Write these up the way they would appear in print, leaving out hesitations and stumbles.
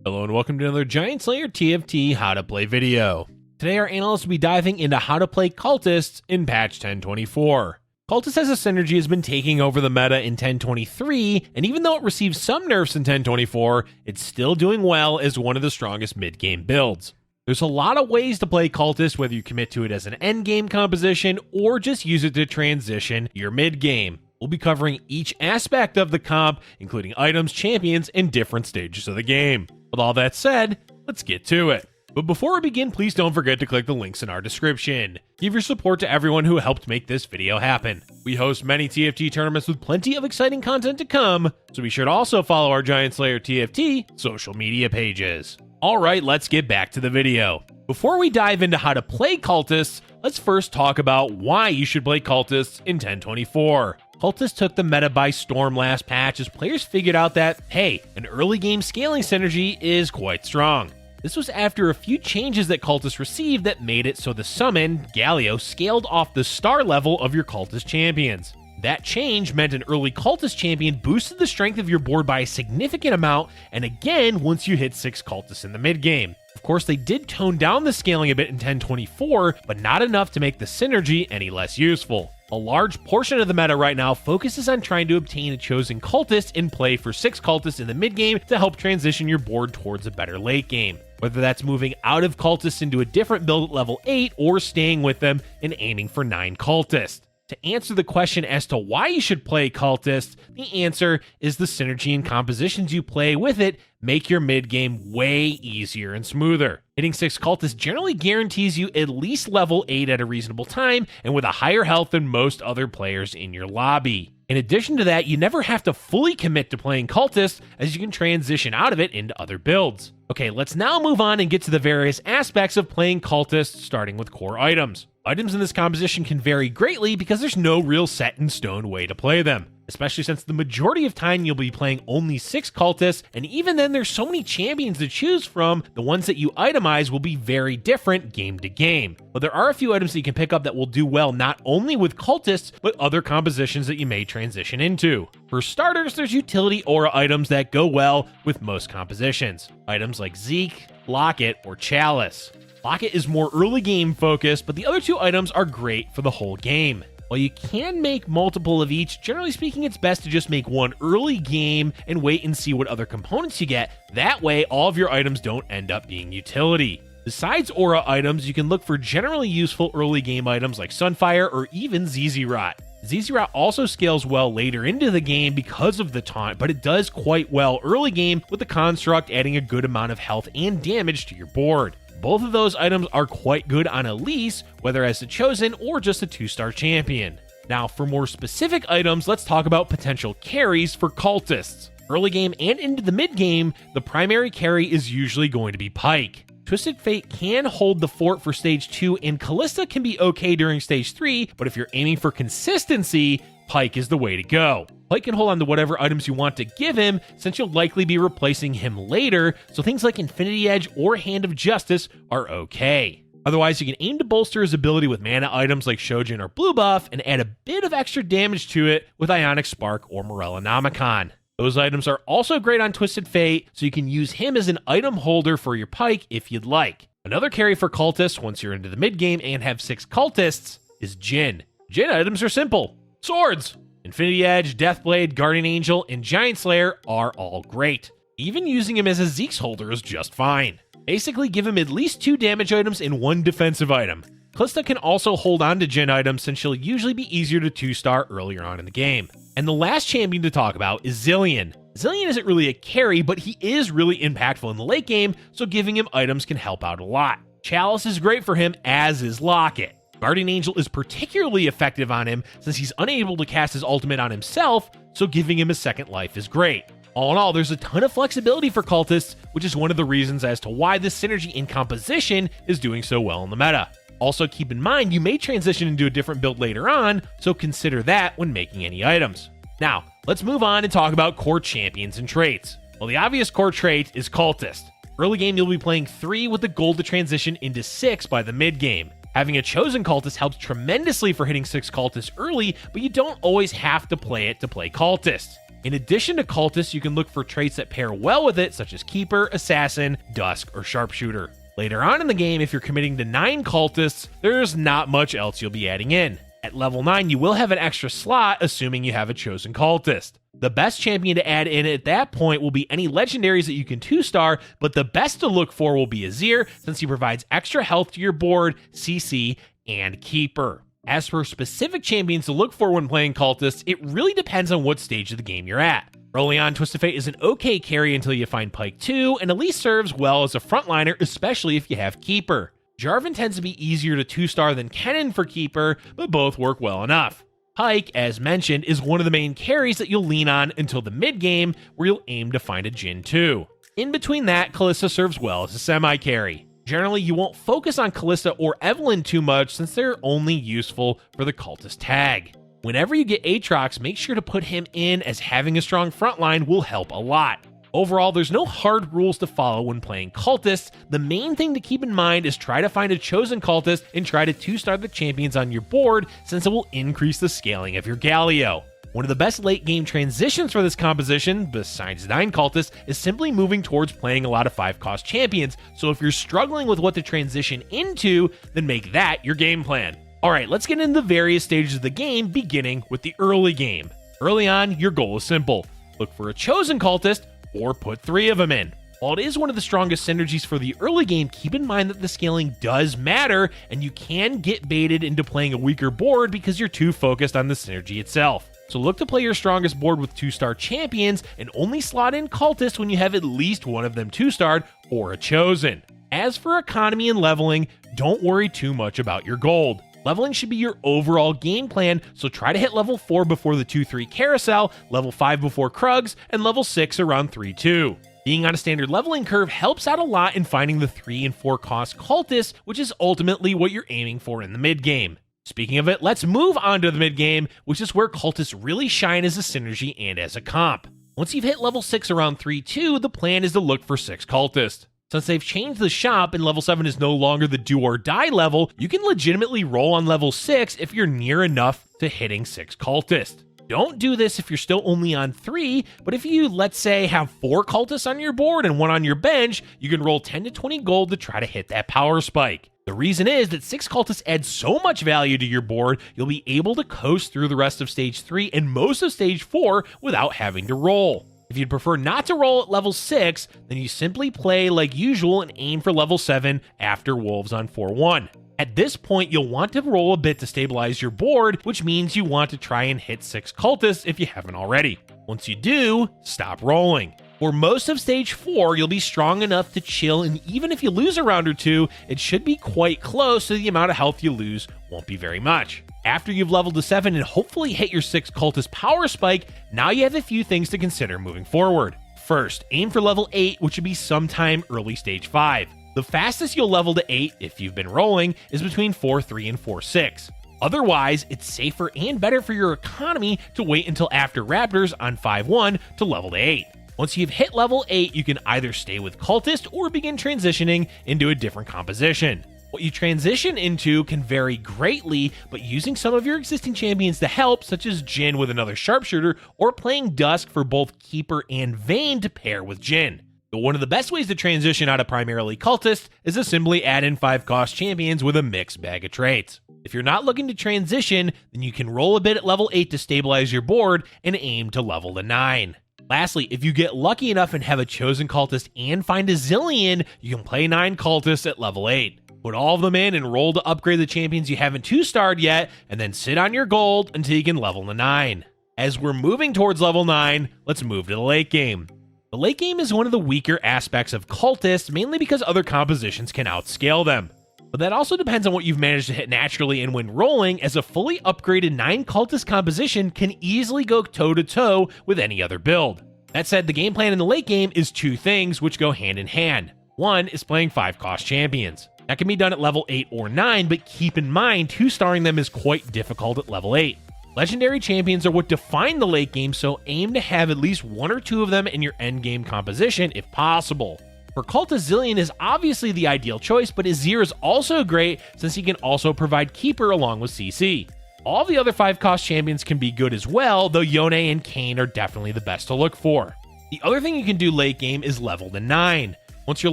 Hello and welcome to another Giant Slayer TFT How to Play video. Today our analyst will be diving into how to play Cultists in patch 1024. Cultist as a synergy has been taking over the meta in 1023, and even though it received some nerfs in 1024, it's still doing well as one of the strongest mid-game builds. There's a lot of ways to play Cultist, whether you commit to it as an endgame composition or just use it to transition your mid-game. We'll be covering each aspect of the comp, including items, champions, and different stages of the game. With all that said, let's get to it. But before we begin, please don't forget to click the links in our description. Give your support to everyone who helped make this video happen. We host many TFT tournaments with plenty of exciting content to come, so be sure to also follow our Giant Slayer TFT social media pages. Alright, let's get back to the video. Before we dive into how to play Cultists, let's first talk about why you should play Cultists in 1024. Cultists took the meta by storm last patch as players figured out that, hey, an early game scaling synergy is quite strong. This was after a few changes that Cultists received that made it so the summon, Galio, scaled off the star level of your Cultist champions. That change meant an early Cultist champion boosted the strength of your board by a significant amount, and again once you hit 6 Cultists in the mid game. Of course, they did tone down the scaling a bit in 1024, but not enough to make the synergy any less useful. A large portion of the meta right now focuses on trying to obtain a chosen cultist and play for 6 cultists in the mid game to help transition your board towards a better late game. Whether that's moving out of cultists into a different build at level 8 or staying with them and aiming for 9 cultists. To answer the question as to why you should play Cultist, the answer is the synergy and compositions you play with it make your mid-game way easier and smoother. Hitting 6 Cultists generally guarantees you at least level 8 at a reasonable time and with a higher health than most other players in your lobby. In addition to that, you never have to fully commit to playing Cultist, as you can transition out of it into other builds. Okay, let's now move on and get to the various aspects of playing Cultist, starting with core items. Items in this composition can vary greatly because there's no real set in stone way to play them, especially since the majority of time you'll be playing only 6 cultists, and even then there's so many champions to choose from, the ones that you itemize will be very different game to game. But there are a few items that you can pick up that will do well not only with cultists, but other compositions that you may transition into. For starters, there's utility aura items that go well with most compositions. Items like Zeke, Locket, or Chalice. Locket is more early game focused, but the other two items are great for the whole game. While you can make multiple of each, generally speaking it's best to just make one early game and wait and see what other components you get. That way all of your items don't end up being utility. Besides aura items, you can look for generally useful early game items like Sunfire or even ZZ Rot. ZZ Rot also scales well later into the game because of the taunt, but it does quite well early game with the construct adding a good amount of health and damage to your board. Both of those items are quite good on Elise, whether as a chosen or just a 2-star champion. Now, for more specific items, let's talk about potential carries for cultists. Early game and into the mid game, the primary carry is usually going to be Pike. Twisted Fate can hold the fort for stage 2, and Callista can be okay during stage 3, but if you're aiming for consistency, Pike is the way to go. Pike can hold on to whatever items you want to give him, since you'll likely be replacing him later, so things like Infinity Edge or Hand of Justice are okay. Otherwise, you can aim to bolster his ability with mana items like Shojin or Blue Buff, and add a bit of extra damage to it with Ionic Spark or Morellonomicon. Those items are also great on Twisted Fate, so you can use him as an item holder for your Pike if you'd like. Another carry for cultists, once you're into the mid game and have 6 cultists, is Jhin. Jhin items are simple. Swords! Infinity Edge, Deathblade, Guardian Angel, and Giant Slayer are all great. Even using him as a Zeke's holder is just fine. Basically give him at least 2 damage items and 1 defensive item. Callista can also hold on to Jhin items since she'll usually be easier to 2-star earlier on in the game. And the last champion to talk about is Zilean. Zilean isn't really a carry, but he is really impactful in the late game, so giving him items can help out a lot. Chalice is great for him, as is Locket. Guardian Angel is particularly effective on him since he's unable to cast his ultimate on himself, so giving him a second life is great. All in all, there's a ton of flexibility for cultists, which is one of the reasons as to why this synergy in composition is doing so well in the meta. Also keep in mind you may transition into a different build later on, so consider that when making any items. Now, let's move on and talk about core champions and traits. Well, the obvious core trait is Cultist. Early game you'll be playing 3 with the goal to transition into 6 by the mid game. Having a chosen cultist helps tremendously for hitting 6 cultists early, but you don't always have to play it to play cultist. In addition to Cultist, you can look for traits that pair well with it, such as Keeper, Assassin, Dusk, or Sharpshooter. Later on in the game, if you're committing to 9 Cultists, there's not much else you'll be adding in. At level 9, you will have an extra slot, assuming you have a chosen Cultist. The best champion to add in at that point will be any legendaries that you can 2-star, but the best to look for will be Azir, since he provides extra health to your board, CC, and Keeper. As for specific champions to look for when playing Cultists, it really depends on what stage of the game you're at. Early on, Twisted Fate is an okay carry until you find Pyke 2, and Elise serves well as a frontliner, especially if you have Keeper. Jarvan tends to be easier to 2-star than Kennen for Keeper, but both work well enough. Pyke, as mentioned, is one of the main carries that you'll lean on until the mid-game, where you'll aim to find a Jhin 2. In between that, Kalista serves well as a semi-carry. Generally, you won't focus on Kalista or Evelynn too much since they're only useful for the Cultist tag. Whenever you get Aatrox, make sure to put him in, as having a strong frontline will help a lot. Overall, there's no hard rules to follow when playing Cultists. The main thing to keep in mind is try to find a chosen Cultist and try to 2-star the champions on your board, since it will increase the scaling of your Galio. One of the best late game transitions for this composition, besides 9 Cultists, is simply moving towards playing a lot of 5-cost champions, so if you're struggling with what to transition into, then make that your game plan. Alright, let's get into the various stages of the game, beginning with the early game. Early on, your goal is simple. Look for a chosen Cultist, or put 3 of them in. While it is one of the strongest synergies for the early game, keep in mind that the scaling does matter, and you can get baited into playing a weaker board because you're too focused on the synergy itself. So look to play your strongest board with 2-star champions, and only slot in Cultists when you have at least one of them 2-starred or a chosen. As for economy and leveling, don't worry too much about your gold. Leveling should be your overall game plan, so try to hit level 4 before the 2-3 carousel, level 5 before Krugs, and level 6 around 3-2. Being on a standard leveling curve helps out a lot in finding the 3 and 4 cost Cultists, which is ultimately what you're aiming for in the mid game. Speaking of it, let's move on to the mid game, which is where Cultists really shine as a synergy and as a comp. Once you've hit level 6 around 3-2, the plan is to look for 6 Cultists. Since they've changed the shop and level 7 is no longer the do or die level, you can legitimately roll on level 6 if you're near enough to hitting 6 Cultists. Don't do this if you're still only on 3, but if you, let's say, have 4 Cultists on your board and 1 on your bench, you can roll 10 to 20 gold to try to hit that power spike. The reason is that 6 Cultists add so much value to your board, you'll be able to coast through the rest of Stage 3 and most of Stage 4 without having to roll. If you'd prefer not to roll at level 6, then you simply play like usual and aim for level 7 after Wolves on 4-1. At this point, you'll want to roll a bit to stabilize your board, which means you want to try and hit 6 Cultists if you haven't already. Once you do, stop rolling. For most of Stage 4, you'll be strong enough to chill, and even if you lose a round or 2, it should be quite close, so the amount of health you lose won't be very much. After you've leveled to 7 and hopefully hit your 6 Cultist power spike, now you have a few things to consider moving forward. First, aim for level 8, which would be sometime early Stage 5. The fastest you'll level to 8, if you've been rolling, is between 4-3 and 4-6. Otherwise, it's safer and better for your economy to wait until after Raptors on 5-1 to level to 8. Once you've hit level 8, you can either stay with Cultist or begin transitioning into a different composition. What you transition into can vary greatly, but using some of your existing champions to help, such as Jhin with another Sharpshooter, or playing Dusk for both Keeper and Vayne to pair with Jhin. But one of the best ways to transition out of primarily Cultist is to simply add in 5-cost champions with a mixed bag of traits. If you're not looking to transition, then you can roll a bit at level 8 to stabilize your board and aim to level to 9. Lastly, if you get lucky enough and have a chosen Cultist and find a Zillion, you can play 9 Cultists at level 8. Put all of them in and roll to upgrade the champions you haven't 2-starred yet, and then sit on your gold until you can level to 9. As we're moving towards level 9, let's move to the late game. The late game is one of the weaker aspects of Cultists, mainly because other compositions can outscale them. But that also depends on what you've managed to hit naturally and when rolling, as a fully upgraded 9 Cultist composition can easily go toe-to-toe with any other build. That said, the game plan in the late game is 2 things which go hand in hand. One is playing 5-cost champions. That can be done at level 8 or 9, but keep in mind 2-starring them is quite difficult at level 8. Legendary champions are what define the late game, so aim to have at least 1 or 2 of them in your end game composition if possible. For Cultist, Zillion is obviously the ideal choice, but Azir is also great since he can also provide Keeper along with CC. All the other 5-cost champions can be good as well, though Yone and Kayn are definitely the best to look for. The other thing you can do late game is level to 9. Once you're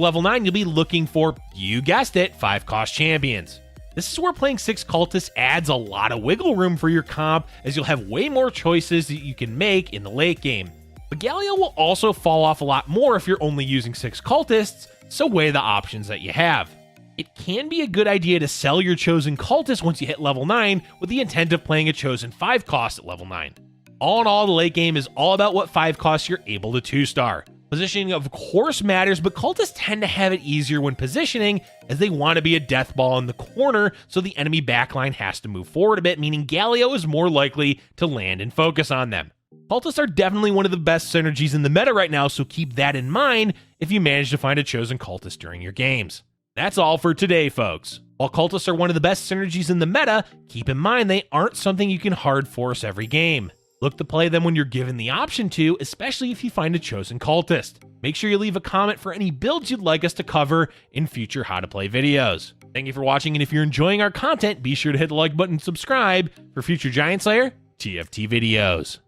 level 9, you'll be looking for, you guessed it, 5-cost champions. This is where playing 6 Cultists adds a lot of wiggle room for your comp, as you'll have way more choices that you can make in the late game. But Galio will also fall off a lot more if you're only using 6 Cultists, so weigh the options that you have. It can be a good idea to sell your chosen Cultist once you hit level 9 with the intent of playing a chosen 5-cost at level 9. All in all, the late game is all about what 5-costs you're able to 2-star. Positioning of course matters, but Cultists tend to have it easier when positioning, as they want to be a death ball in the corner, so the enemy backline has to move forward a bit, meaning Galio is more likely to land and focus on them. Cultists are definitely one of the best synergies in the meta right now, so keep that in mind if you manage to find a chosen Cultist during your games. That's all for today, folks. While Cultists are one of the best synergies in the meta, keep in mind they aren't something you can hard force every game. Look to play them when you're given the option to, especially if you find a chosen Cultist. Make sure you leave a comment for any builds you'd like us to cover in future How to Play videos. Thank you for watching, and if you're enjoying our content, be sure to hit the like button and subscribe for future Giant Slayer TFT videos.